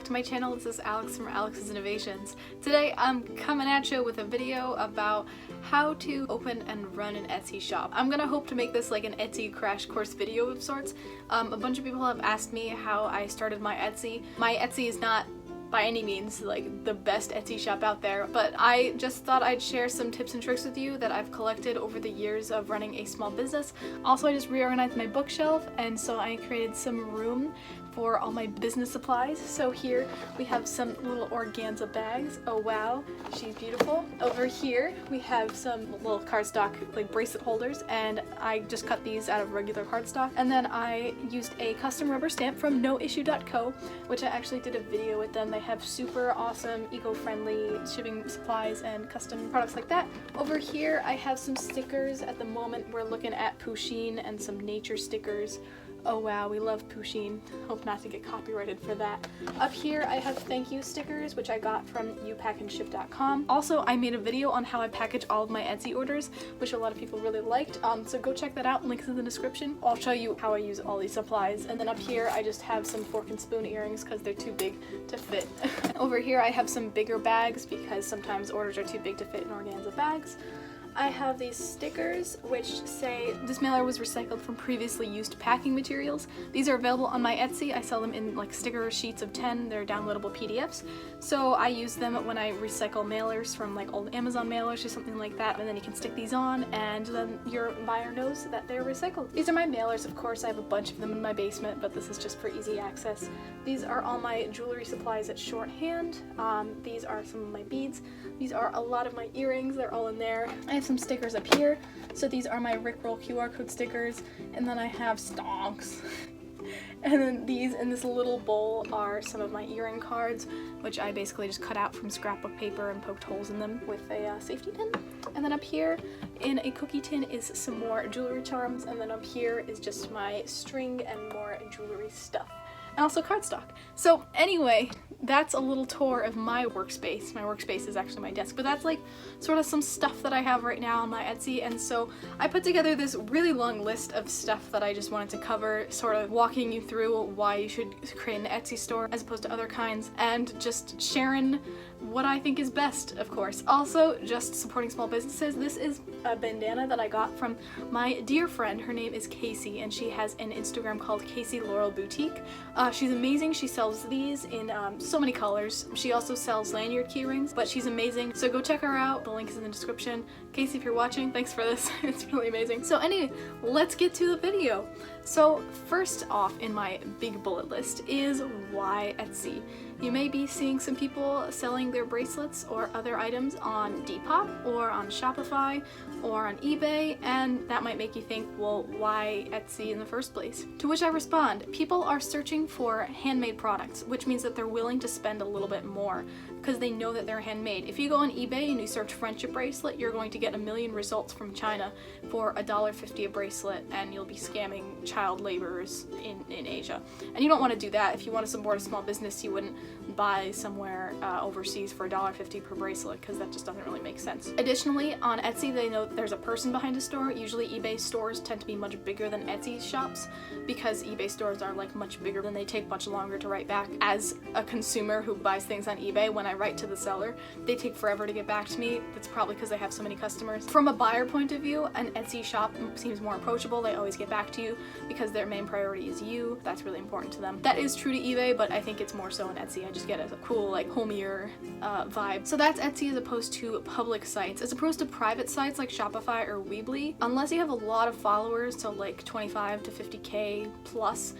back to my channel. This is Alex from Alex's Innovations. Today I'm coming at you with a video about how to open and run an Etsy shop. I'm gonna hope to make this like an Etsy crash course video of sorts. A bunch of people have asked me how I started my Etsy. My Etsy is not by any means like the best Etsy shop out there, but I just thought I'd share some tips and tricks with you that I've collected over the years of running a small business. Also, I just reorganized my bookshelf, and so I created some room for all my business supplies. So here we have some little organza bags. Oh wow, she's beautiful. Over here we have some little cardstock like bracelet holders, and I just cut these out of regular cardstock. And then I used a custom rubber stamp from noissue.co, which I actually did a video with them. They have super awesome eco-friendly shipping supplies and custom products like that. Over here I have some stickers. At the moment we're looking at Pusheen and some nature stickers. Oh wow, we love Pusheen. Hope not to get copyrighted for that. Up here I have thank you stickers, which I got from youpackandship.com. Also, I made a video on how I package all of my Etsy orders, which a lot of people really liked, so go check that out, links in the description. I'll show you how I use all these supplies. And then up here I just have some fork and spoon earrings because they're too big to fit. Over here I have some bigger bags because sometimes orders are too big to fit in organza bags. I have these stickers which say this mailer was recycled from previously used packing materials. These are available on my Etsy. I sell them in like sticker sheets of 10. They're downloadable PDFs. So I use them when I recycle mailers from like old Amazon mailers or something like that, and then you can stick these on and then your buyer knows that they're recycled. These are my mailers, of course. I have a bunch of them in my basement, but this is just for easy access. These are all my jewelry supplies at shorthand. These are some of my beads. These are a lot of my earrings. They're all in there. I have some stickers up here. So these are my Rickroll QR code stickers, and then I have stonks. And then these in this little bowl are some of my earring cards, which I basically just cut out from scrapbook paper and poked holes in them with a safety pin. And then up here in a cookie tin is some more jewelry charms, and then up here is just my string and more jewelry stuff. And also cardstock. So anyway, that's a little tour of my workspace. My workspace is actually my desk, but that's like sort of some stuff that I have right now on my Etsy. And so I put together this really long list of stuff that I just wanted to cover, sort of walking you through why you should create an Etsy store as opposed to other kinds, and just sharing what I think is best, of course. Also, just supporting small businesses. This is a bandana that I got from my dear friend. Her name is Casey, and she has an Instagram called Casey Laurel Boutique. She's amazing. She sells these in so many colors. She also sells lanyard key rings, but she's amazing. So go check her out. The link is in the description. Casey, if you're watching, thanks for this. It's really amazing. So anyway, let's get to the video. So first off in my big bullet list is why Etsy. You may be seeing some people selling their bracelets or other items on Depop or on Shopify or on eBay, and that might make you think, well, why Etsy in the first place? To which I respond, people are searching for handmade products, which means that they're willing to spend a little bit more because they know that they're handmade. If you go on eBay and you search friendship bracelet, you're going to get a million results from China for $1.50 a bracelet, and you'll be scamming child laborers in Asia. And you don't want to do that. If you want to support a small business, you wouldn't buy somewhere overseas for $1.50 per bracelet, because that just doesn't really make sense. Additionally, on Etsy, they know that there's a person behind a store. Usually eBay stores tend to be much bigger than Etsy shops because eBay stores are like much bigger and they take much longer to write back. As a consumer who buys things on eBay, when I write to the seller, they take forever to get back to me. That's probably because they have so many customers. From a buyer point of view, an Etsy shop seems more approachable. They always get back to you because their main priority is you. That's really important to them. That is true to eBay, but I think it's more so in Etsy. I just get a cool, like, homier vibe. So that's Etsy as opposed to public sites. As opposed to private sites like Shopify or Weebly, unless you have a lot of followers, so like 25 to 50K plus,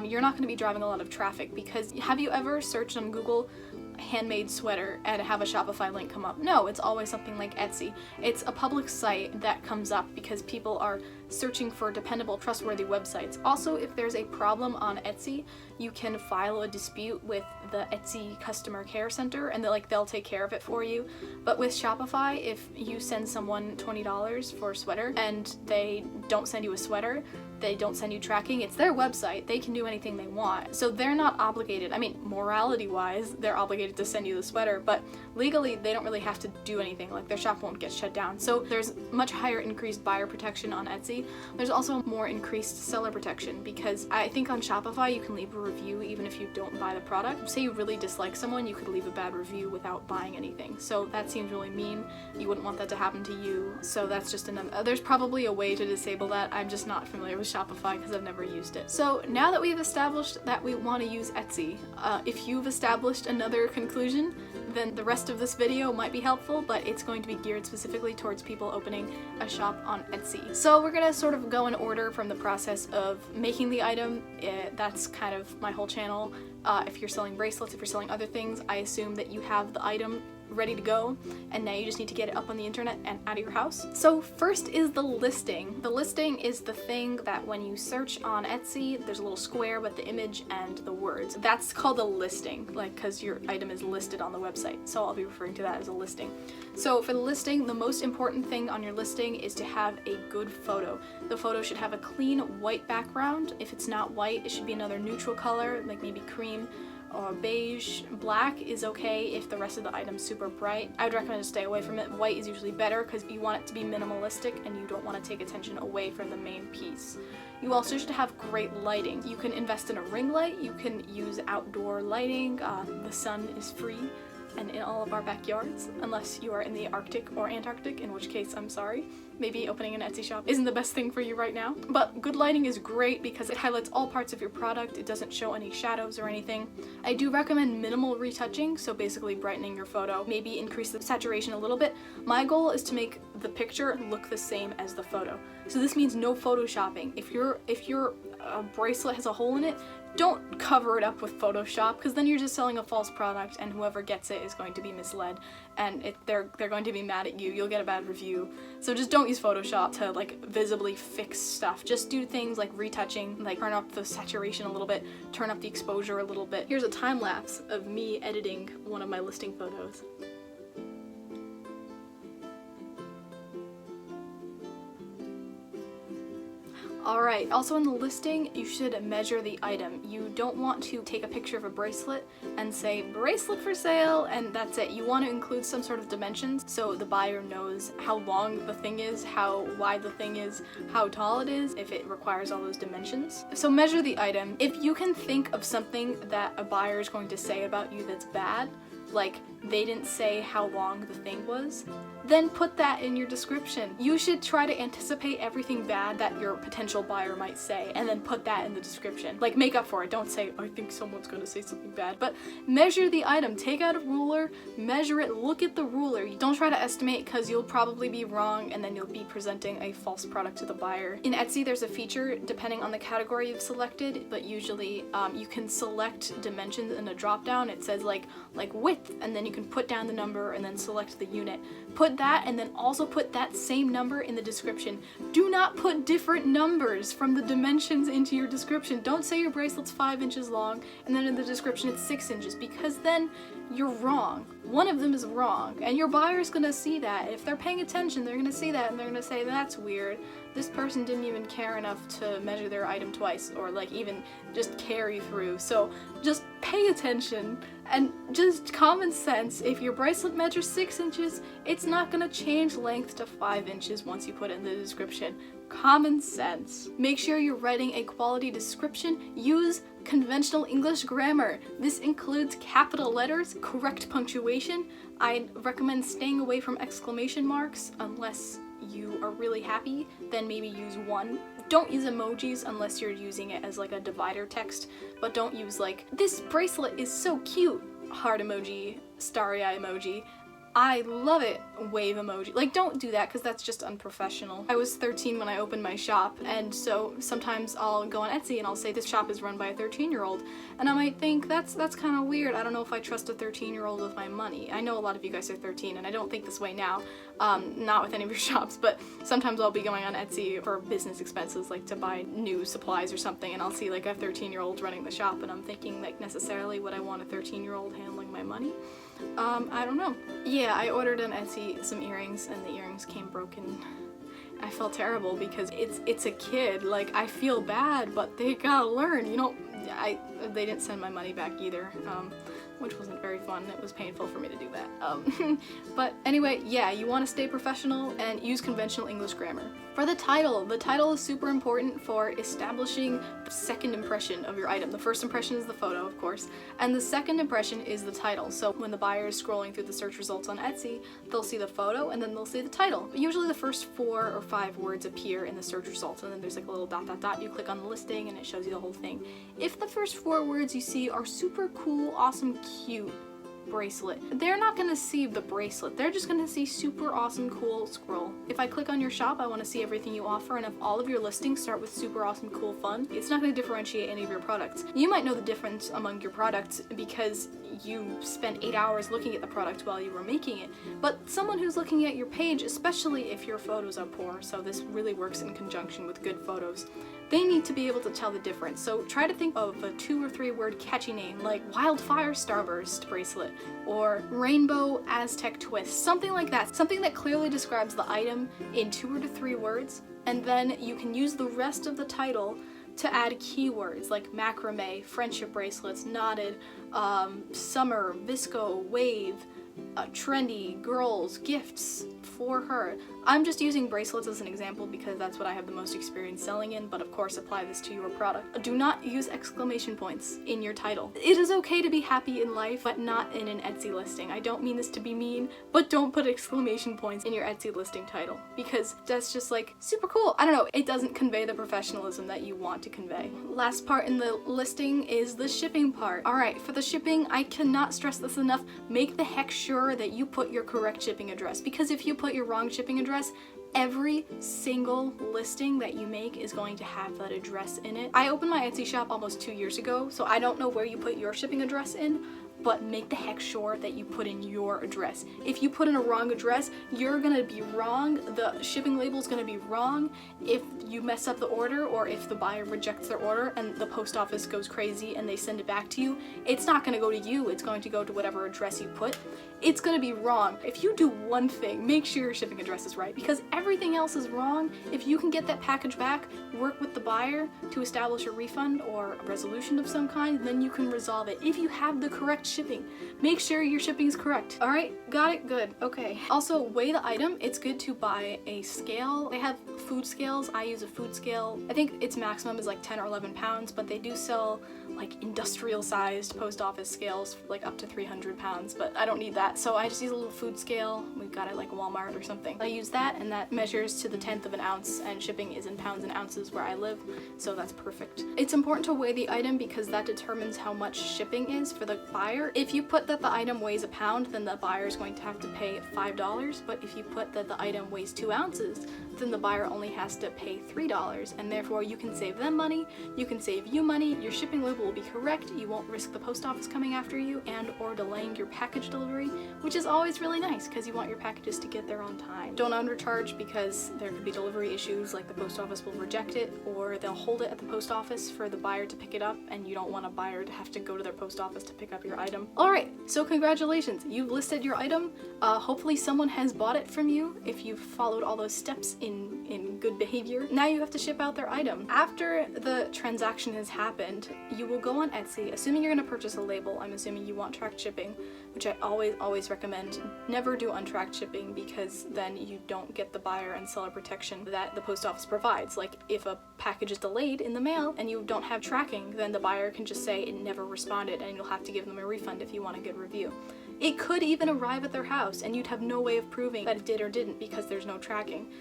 you're not going to be driving a lot of traffic. Because have you ever searched on Google handmade sweater and have a Shopify link come up? No, it's always something like Etsy. It's a public site that comes up because people are searching for dependable, trustworthy websites. Also, if there's a problem on Etsy, you can file a dispute with the Etsy customer care center, and they'll take care of it for you. But with Shopify, if you send someone $20 for a sweater and they don't send you a sweater, they don't send you tracking. It's their website. They can do anything they want. So they're not obligated. I mean, morality-wise, they're obligated to send you the sweater, but legally, they don't really have to do anything. Like, their shop won't get shut down. So there's much higher increased buyer protection on Etsy. There's also more increased seller protection because I think on Shopify, you can leave a review even if you don't buy the product. Say you really dislike someone, you could leave a bad review without buying anything. So that seems really mean. You wouldn't want that to happen to you. So that's just another, there's probably a way to disable that. I'm just not familiar with Shopify because I've never used it. So now that we've established that we want to use Etsy, if you've established another conclusion, then the rest of this video might be helpful, but it's going to be geared specifically towards people opening a shop on Etsy. So we're gonna sort of go in order from the process of making the item. That's kind of my whole channel. If you're selling bracelets, if you're selling other things, I assume that you have the item ready to go, and now you just need to get it up on the internet and out of your house. So first is the listing. The listing is the thing that when you search on Etsy, there's a little square with the image and the words. That's called a listing, like, because your item is listed on the website. So I'll be referring to that as a listing. So for the listing, the most important thing on your listing is to have a good photo. The photo should have a clean white background. If it's not white, it should be another neutral color, like maybe cream or beige. Black is okay if the rest of the item's super bright. I would recommend to stay away from it. White is usually better because you want it to be minimalistic and you don't want to take attention away from the main piece. You also should have great lighting. You can invest in a ring light, you can use outdoor lighting, the sun is free and in all of our backyards, unless you are in the Arctic or Antarctic, in which case I'm sorry. Maybe opening an Etsy shop isn't the best thing for you right now. But good lighting is great because it highlights all parts of your product. It doesn't show any shadows or anything. I do recommend minimal retouching, so basically brightening your photo. Maybe increase the saturation a little bit. My goal is to make the picture look the same as the photo. So this means no photoshopping. If your bracelet has a hole in it, don't cover it up with Photoshop, because then you're just selling a false product and whoever gets it is going to be misled and they're going to be mad at you. You'll get a bad review. So just don't use Photoshop to like visibly fix stuff. Just do things like retouching, like turn up the saturation a little bit, turn up the exposure a little bit. Here's a time lapse of me editing one of my listing photos. Alright, also in the listing, you should measure the item. You don't want to take a picture of a bracelet and say, bracelet for sale, and that's it. You want to include some sort of dimensions so the buyer knows how long the thing is, how wide the thing is, how tall it is, if it requires all those dimensions. So measure the item. If you can think of something that a buyer is going to say about you that's bad, like they didn't say how long the thing was, then put that in your description. You should try to anticipate everything bad that your potential buyer might say and then put that in the description. Like, make up for it. Don't say, I think someone's gonna say something bad, but measure the item. Take out a ruler, measure it, look at the ruler. Don't try to estimate because you'll probably be wrong and then you'll be presenting a false product to the buyer. In Etsy, there's a feature depending on the category you've selected, but usually you can select dimensions in a drop down. It says like width, and then you can put down the number and then select the unit. Put that and then also put that same number in the description. Do not put different numbers from the dimensions into your description. Don't say your bracelet's 5 inches long and then in the description it's 6 inches, because then you're wrong. One of them is wrong and your buyer's gonna see that. If they're paying attention, they're gonna see that and they're gonna say, that's weird. This person didn't even care enough to measure their item twice or like even just carry through. So just pay attention and just common sense. If your bracelet measures 6 inches, it's not gonna change length to 5 inches once you put it in the description. Common sense. Make sure you're writing a quality description. Use conventional English grammar. This includes capital letters, correct punctuation. I'd recommend staying away from exclamation marks unless you are really happy, then maybe use one. Don't use emojis unless you're using it as like a divider text, but don't use like, this bracelet is so cute, heart emoji, starry eye emoji, I love it, wave emoji. Like, don't do that because that's just unprofessional. I was 13 when I opened my shop, and so sometimes I'll go on Etsy and I'll say this shop is run by a 13-year-old, and I might think that's kind of weird. I don't know if I trust a 13-year-old with my money. I know a lot of you guys are 13 and I don't think this way now, not with any of your shops, but sometimes I'll be going on Etsy for business expenses, like to buy new supplies or something, and I'll see like a 13-year-old running the shop and I'm thinking like necessarily would I want a 13-year-old handling my money? I don't know. Yeah, I ordered on Etsy some earrings and the earrings came broken. I felt terrible because it's a kid. Like, I feel bad, but they gotta learn, you know. They didn't send my money back either, which wasn't very fun. It was painful for me to do that. But anyway, yeah, you want to stay professional and use conventional English grammar. For the title is super important for establishing the second impression of your item. The first impression is the photo, of course, and the second impression is the title. So when the buyer is scrolling through the search results on Etsy, they'll see the photo and then they'll see the title. Usually the first 4 or 5 words appear in the search results, and then there's like a little ... You click on the listing and it shows you the whole thing. If the first 4 words you see are super cool, awesome, cute bracelet, they're not gonna see the bracelet. They're just gonna see super awesome, cool scroll. If I click on your shop, I want to see everything you offer, and if all of your listings start with super awesome, cool, fun, it's not gonna differentiate any of your products. You might know the difference among your products because you spent 8 hours looking at the product while you were making it, but someone who's looking at your page, especially if your photos are poor, so this really works in conjunction with good photos, they need to be able to tell the difference. So try to think of a 2 or 3 word catchy name like Wildfire Starburst bracelet or Rainbow Aztec Twist, something like that. Something that clearly describes the item in 2 or 3 words, and then you can use the rest of the title to add keywords like macrame, friendship bracelets, knotted, summer, visco, wave, trendy, girls, gifts for her. I'm just using bracelets as an example because that's what I have the most experience selling in, but of course apply this to your product. Do not use exclamation points in your title. It is okay to be happy in life, but not in an Etsy listing. I don't mean this to be mean, but don't put exclamation points in your Etsy listing title because that's just like super cool. I don't know, it doesn't convey the professionalism that you want to convey. Last part in the listing is the shipping part. Alright, for the shipping, I cannot stress this enough. Make the heck sure that you put your correct shipping address, because if you put your wrong shipping address, every single listing that you make is going to have that address in it. I opened my Etsy shop almost 2 years ago, so I don't know where you put your shipping address in, but make the heck sure that you put in your address. If you put in a wrong address, you're gonna be wrong, the shipping label is gonna be wrong. If you mess up the order, or if the buyer rejects their order and the post office goes crazy and they send it back to you, it's not gonna go to you, it's going to go to whatever address you put. It's gonna be wrong. If you do one thing, make sure your shipping address is right, because everything else is wrong. If you can get that package back, work with the buyer to establish a refund or a resolution of some kind, then you can resolve it. If you have the correct shipping, make sure your shipping is correct. All right, got it? Good. Okay. Also, weigh the item. It's good to buy a scale. They have food scales. I use a food scale. I think its maximum is like 10 or 11 pounds, but they do sell like industrial sized post office scales for like up to 300 pounds, but I don't need that. So I just use a little food scale. We've got it like Walmart or something. I use that, and that measures to the 1/10 of an ounce, and shipping is in pounds and ounces where I live, so that's perfect. It's important to weigh the item because that determines how much shipping is for the buyer. If you put that the item weighs a pound, then the buyer is going to have to pay $5, but if you put that the item weighs 2 ounces, then the buyer only has to pay $3, and therefore you can save them money, you can save you money, your shipping label will be correct, you won't risk the post office coming after you and or delaying your package delivery, which is always really nice because you want your packages to get there on time. Don't undercharge because there could be delivery issues, like the post office will reject it or they'll hold it at the post office for the buyer to pick it up, and you don't want a buyer to have to go to their post office to pick up your item. Alright, so congratulations, you've listed your item. Hopefully someone has bought it from you if you've followed all those steps in good behavior. Now you have to ship out their item. After the transaction has happened, you will go on Etsy, assuming you're going to purchase a label. I'm assuming you want tracked shipping, which I always recommend. Never do untracked shipping because then you don't get the buyer and seller protection that the post office provides. Like if a package is delayed in the mail and you don't have tracking, then the buyer can just say it never responded and you'll have to give them a refund if you want a good review. It could even arrive at their house and you'd have no way of proving that it did or didn't because there's no tracking.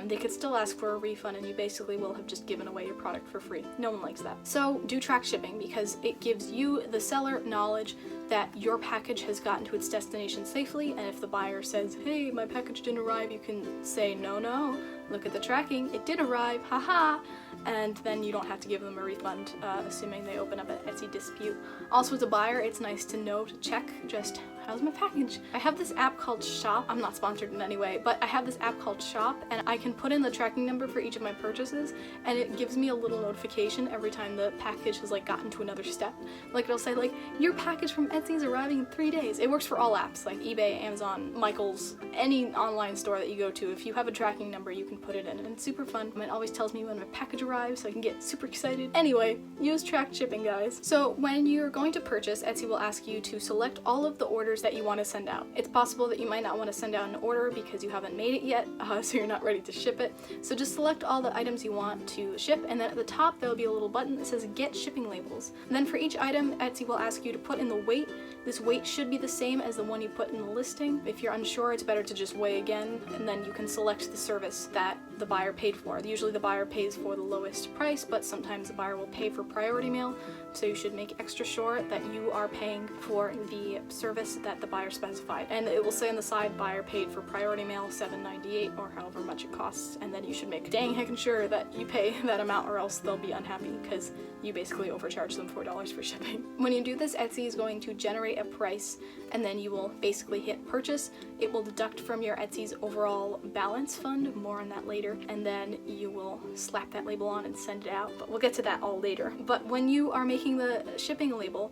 They could still ask for a refund and you basically will have just given away your product for free. No one likes that. So do track shipping because it gives you, the seller, knowledge that your package has gotten to its destination safely, and if the buyer says, hey, my package didn't arrive, you can say, no, look at the tracking, it did arrive, haha, and then you don't have to give them a refund, assuming they open up an Etsy dispute. Also, as a buyer, it's nice to know to check just, how's my package? I have this app called Shop. I'm not sponsored in any way, but I have this app called Shop, and then I can put in the tracking number for each of my purchases, and it gives me a little notification every time the package has like gotten to another step. Like it'll say like, your package from Etsy is arriving in 3 days. It works for all apps like eBay, Amazon, Michaels, any online store that you go to. If you have a tracking number, you can put it in, and it's super fun. It always tells me when my package arrives, so I can get super excited. Anyway, use tracked shipping, guys. So when you're going to purchase, Etsy will ask you to select all of the orders that you want to send out. It's possible that you might not want to send out an order because you haven't made it yet, so you're not ready to ship it. So just select all the items you want to ship, and then at the top there will be a little button that says Get Shipping Labels. And then for each item, Etsy will ask you to put in the weight. This weight should be the same as the one you put in the listing. If you're unsure, it's better to just weigh again, and then you can select the service that the buyer paid for. Usually the buyer pays for the lowest price, but sometimes the buyer will pay for priority mail, so you should make extra sure that you are paying for the service that the buyer specified. And it will say on the side, buyer paid for priority mail $7.98 or however much it costs, and then you should make dang heckin' sure that you pay that amount, or else they'll be unhappy because you basically overcharge them $4 for shipping. When you do this, Etsy is going to generate a price, and then you will basically hit purchase. It will deduct from your Etsy's overall balance fund, more on that later, and then you will slap that label on and send it out, but we'll get to that all later. But when you are making the shipping label,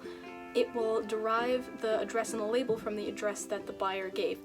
it will derive the address in the label from the address that the buyer gave.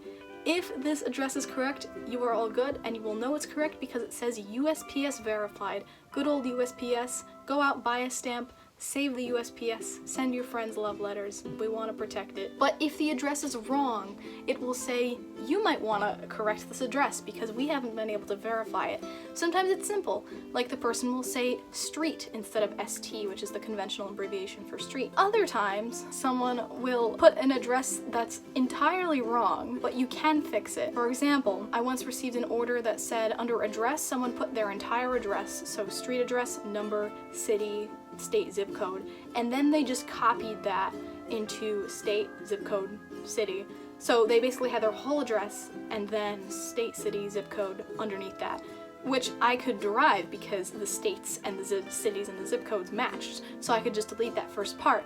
If this address is correct, you are all good, and you will know it's correct because it says USPS verified. Good old USPS. Go out, buy a stamp, save the USPS, send your friends love letters. We want to protect it. But if the address is wrong, it will say you might want to correct this address because we haven't been able to verify it. Sometimes it's simple, like the person will say street instead of ST, which is the conventional abbreviation for street. Other times, someone will put an address that's entirely wrong, but you can fix it. For example, I once received an order that said under address, someone put their entire address, so street address, number, city, state, zip code, and then they just copied that into state, zip code, city. So they basically had their whole address and then state, city, zip code underneath that, which I could derive because the states and the cities and the zip codes matched, so I could just delete that first part.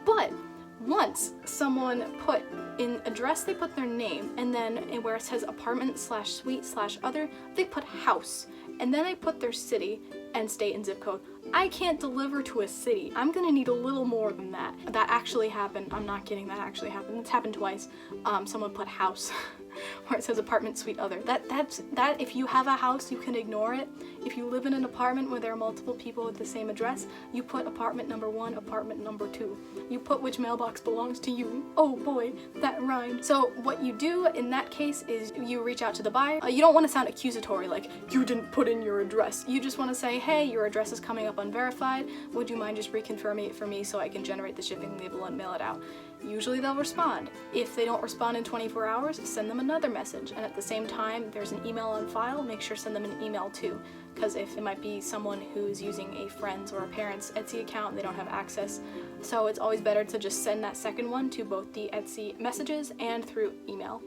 But once someone put in address, they put their name, and then where it says apartment slash suite slash other, they put house, and then they put their city and state and zip code. I can't deliver to a city. I'm gonna need a little more than that. That actually happened. I'm not kidding, that actually happened. It's happened twice. Someone put house where it says apartment suite other. That if you have a house, you can ignore it. If you live in an apartment where there are multiple people with the same address, you put apartment number 1, apartment number 2. You put which mailbox belongs to you. Oh boy, that rhymed. So what you do in that case is you reach out to the buyer. You don't want to sound accusatory, like you didn't put in your address. You just want to say, hey, your address is coming up unverified. Would you mind just reconfirming it for me so I can generate the shipping label and mail it out? Usually they'll respond. If they don't respond in 24 hours, send them another message. And at the same time, there's an email on file, make sure to send them an email too. Because if it might be someone who's using a friend's or a parent's Etsy account and they don't have access. So it's always better to just send that second one to both the Etsy messages and through email.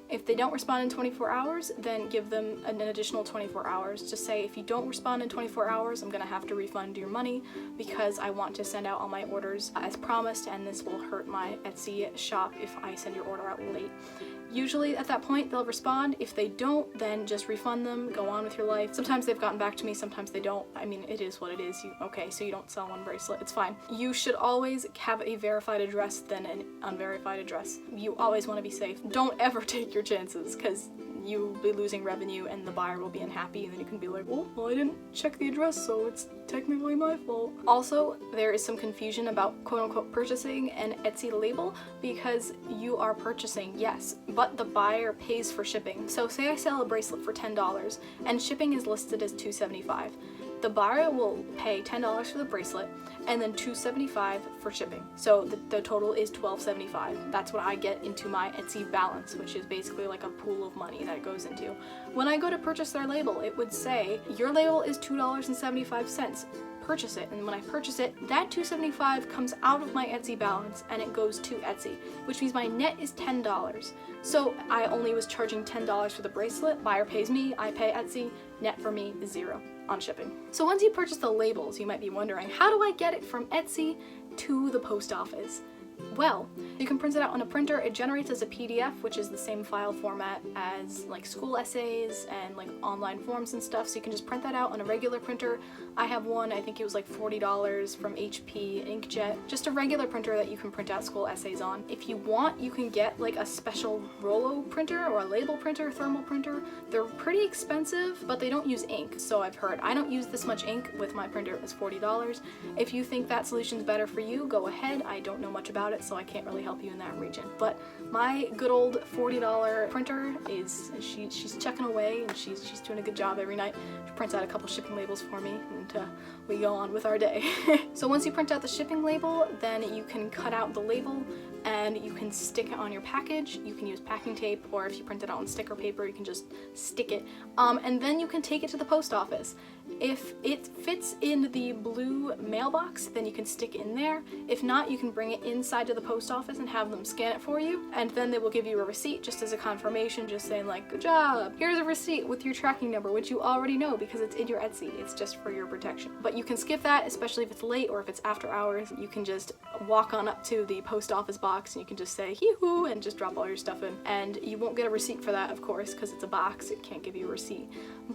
If they don't respond in 24 hours, then give them an additional 24 hours. Just say, if you don't respond in 24 hours, I'm gonna have to refund your money because I want to send out all my orders as promised, and this will hurt my Etsy shop if I send your order out late. Usually at that point they'll respond. If they don't, then just refund them, go on with your life. Sometimes they've gotten back to me, sometimes they don't. I mean, it is what it is. Okay, so you don't sell one bracelet, it's fine. You should always have a verified address than an unverified address. You always want to be safe. Don't ever take your chances, because you'll be losing revenue and the buyer will be unhappy, and then you can be like, oh, well, I didn't check the address, so it's technically my fault. Also, there is some confusion about quote-unquote purchasing an Etsy label because you are purchasing, yes, but the buyer pays for shipping. So say I sell a bracelet for $10 and shipping is listed as $2.75. The buyer will pay $10 for the bracelet and then $2.75 for shipping. So the total is $12.75. That's what I get into my Etsy balance, which is basically like a pool of money that it goes into. When I go to purchase their label, it would say, your label is $2.75. Purchase it. And when I purchase it, that $2.75 comes out of my Etsy balance and it goes to Etsy, which means my net is $10. So I only was charging $10 for the bracelet. Buyer pays me, I pay Etsy. Net for me is $0 on shipping. So once you purchase the labels, you might be wondering, how do I get it from Etsy to the post office? Well, you can print it out on a printer. It generates as a PDF, which is the same file format as like school essays and like online forms and stuff, so you can just print that out on a regular printer. I have one, I think it was like $40 from HP Inkjet, just a regular printer that you can print out school essays on. If you want, you can get like a special Rollo printer or a label printer, thermal printer. They're pretty expensive, but they don't use ink, so I've heard. I don't use this much ink with my printer. It was $40. If you think that solution's better for you, go ahead. I don't know much about it, so I can't really help you in that region. But my good old $40 printer is, she's chucking away, and she's doing a good job every night. She prints out a couple shipping labels for me, and we go on with our day. So once you print out the shipping label, then you can cut out the label and you can stick it on your package. You can use packing tape, or if you print it out on sticker paper, you can just stick it. And then you can take it to the post office. If it fits in the blue mailbox, then you can stick it in there. If not, you can bring it inside to the post office and have them scan it for you, and then they will give you a receipt just as a confirmation, just saying like, good job, here's a receipt with your tracking number, which you already know because it's in your Etsy. It's just for your protection. But you can skip that, especially if it's late or if it's after hours. You can just walk on up to the post office box and you can just say hee-hoo and just drop all your stuff in, and you won't get a receipt for that, of course, because it's a box. It can't give you a receipt.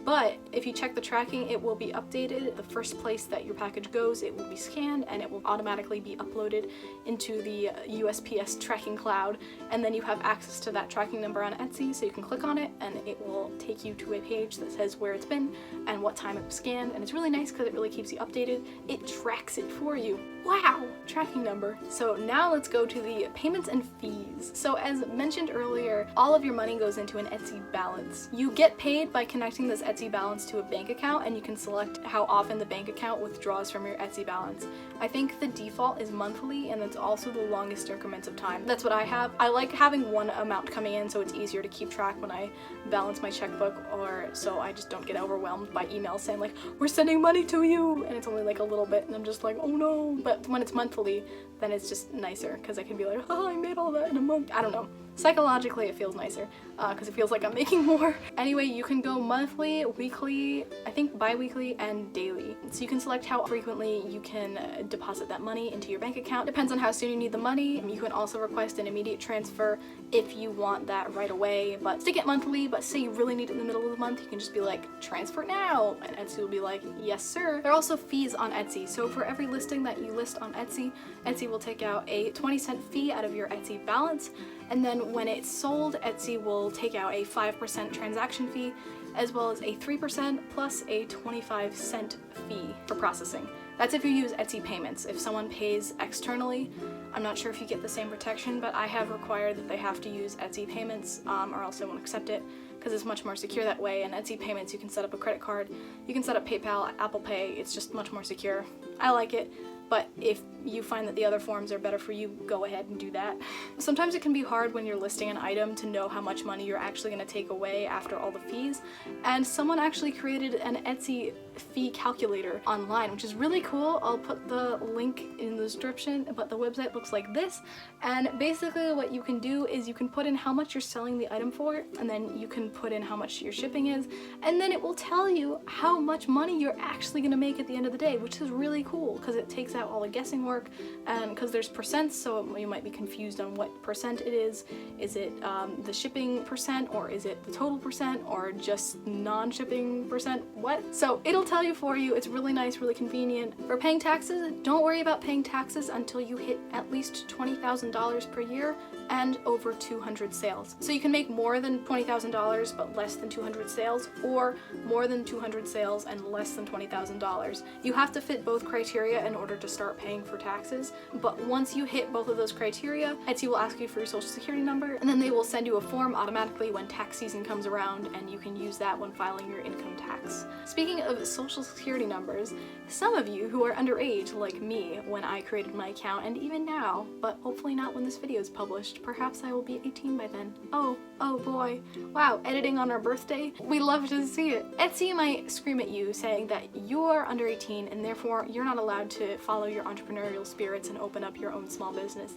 But if you check the tracking, it will be updated. The first place that your package goes, it will be scanned and it will automatically be uploaded into the USPS tracking cloud, and then you have access to that tracking number on Etsy, so you can click on it and it will take you to a page that says where it's been and what time it was scanned, and it's really nice because it really keeps you updated. It tracks it for you. Wow! Tracking number. So now let's go to the payments and fees. So as mentioned earlier, all of your money goes into an Etsy balance. You get paid by connecting this Etsy balance to a bank account, and you can select how often the bank account withdraws from your Etsy balance. I think the default is monthly, and it's also the longest increments of time. That's what I have. I like having one amount coming in so it's easier to keep track when I balance my checkbook, or so I just don't get overwhelmed by emails saying like, we're sending money to you, and it's only like a little bit and I'm just like, oh no. But when it's monthly, then it's just nicer because I can be like, oh, I made all that in a month. I don't know. Psychologically, it feels nicer because it feels like I'm making more. Anyway, you can go monthly, weekly, I think bi-weekly, and daily. So you can select how frequently you can deposit that money into your bank account. Depends on how soon you need the money. You can also request an immediate transfer if you want that right away, but stick it monthly. But say you really need it in the middle of the month, you can just be like, transfer now, and Etsy will be like, yes sir. There are also fees on Etsy. So for every listing that you list on Etsy, Etsy will take out a 20-cent fee out of your Etsy balance, and then when it's sold, Etsy will take out a 5% transaction fee, as well as a 3% plus a 25-cent fee for processing. That's if you use Etsy payments. If someone pays externally, I'm not sure if you get the same protection, but I have required that they have to use Etsy payments or else they won't accept it, because it's much more secure that way. And Etsy payments, you can set up a credit card, you can set up PayPal, Apple Pay. It's just much more secure. I like it. But if you find that the other forms are better for you, go ahead and do that. Sometimes it can be hard when you're listing an item to know how much money you're actually going to take away after all the fees. And someone actually created an Etsy fee calculator online, which is really cool. I'll put the link in the description, but the website looks like this. And basically what you can do is you can put in how much you're selling the item for, and then you can put in how much your shipping is, and then it will tell you how much money you're actually going to make at the end of the day, which is really cool because it takes out all the guessing work, and because there's percents, so you might be confused on what percent it is. Is it the shipping percent, or is it the total percent, or just non-shipping percent? What? So it'll tell you for you. It's really nice, really convenient. For paying taxes, don't worry about paying taxes until you hit at least $20,000 per year and over 200 sales. So you can make more than $20,000 but less than 200 sales, or more than 200 sales and less than $20,000. You have to fit both criteria in order to start paying for taxes, but once you hit both of those criteria, Etsy will ask you for your social security number, and then they will send you a form automatically when tax season comes around, and you can use that when filing your income tax. Speaking of social security numbers, some of you who are underage, like me when I created my account, and even now, but hopefully not when this video is published, perhaps I will be 18 by then. Oh boy. Wow, editing on our birthday? We love to see it. Etsy might scream at you saying that you're under 18 and therefore you're not allowed to follow your entrepreneurial spirits and open up your own small business.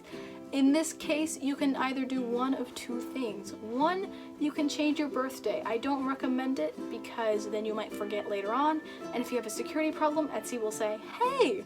In this case, you can either do one of two things. One, you can change your birthday. I don't recommend it because then you might forget later on, and if you have a security problem, Etsy will say, hey,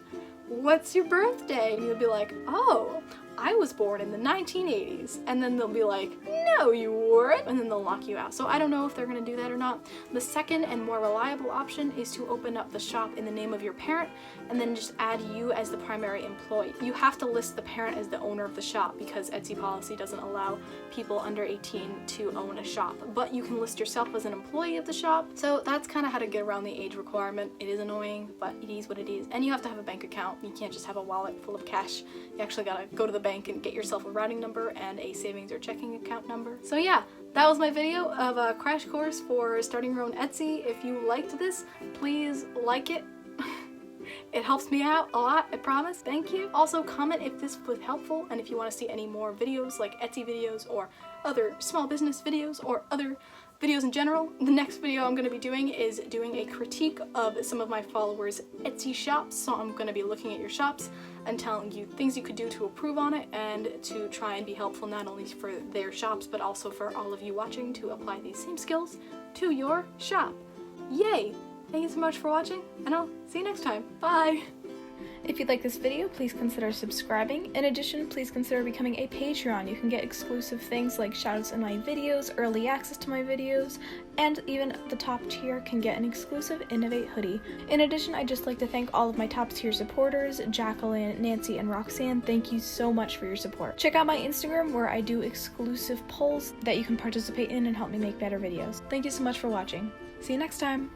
what's your birthday? And you'll be like, oh, I was born in the 1980s, and then they'll be like, no you weren't, and then they'll lock you out. So I don't know if they're gonna do that or not. The second and more reliable option is to open up the shop in the name of your parent and then just add you as the primary employee. You have to list the parent as the owner of the shop because Etsy policy doesn't allow people under 18 to own a shop, but you can list yourself as an employee of the shop. So that's kind of how to get around the age requirement. It is annoying, but it is what it is. And you have to have a bank account. You can't just have a wallet full of cash. You actually gotta go to the bank and get yourself a routing number and a savings or checking account number. So yeah, that was my video of a crash course for starting your own Etsy. If you liked this, please like it. It helps me out a lot, I promise. Thank you. Also comment if this was helpful and if you want to see any more videos like Etsy videos or other small business videos or other videos in general. The next video I'm going to be doing is doing a critique of some of my followers' Etsy shops. So I'm going to be looking at your shops and telling you things you could do to improve on it and to try and be helpful not only for their shops but also for all of you watching to apply these same skills to your shop. Yay! Thank you so much for watching, and I'll see you next time. Bye! If you like this video, please consider subscribing. In addition, please consider becoming a Patreon. You can get exclusive things like shoutouts in my videos, early access to my videos, and even the top tier can get an exclusive Innovate hoodie. In addition, I'd just like to thank all of my top tier supporters, Jacqueline, Nancy, and Roxanne. Thank you so much for your support. Check out my Instagram where I do exclusive polls that you can participate in and help me make better videos. Thank you so much for watching. See you next time!